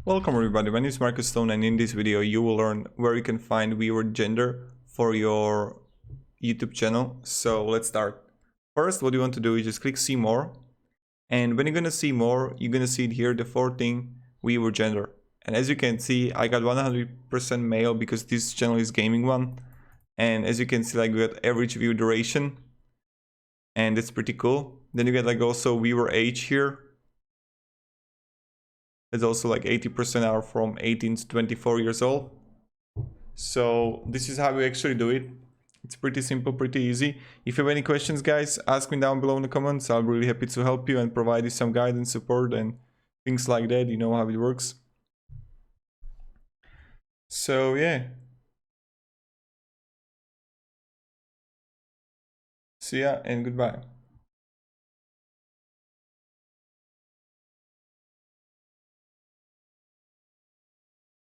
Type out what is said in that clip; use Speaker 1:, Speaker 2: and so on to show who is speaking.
Speaker 1: Welcome everybody, my name is Marcus Stone, and in this video you will learn where you can find viewer gender for your YouTube channel. So let's start. First, what you want to do is just click see more, and when you're gonna see more, you're gonna see here the fourth thing, viewer gender. And as you can see, I got 100% male because this channel is gaming one. And as you can see, like, we got average view duration, and that's pretty cool. Then you get like also viewer age here. It's also like 80% are from 18 to 24 years old. So this is how we actually do it. It's pretty simple, pretty easy. If you have any questions, guys, ask me down below in the comments. I'll be really happy to help you and provide you some guidance, support, and things like that. You know how it works. So yeah. See ya and goodbye.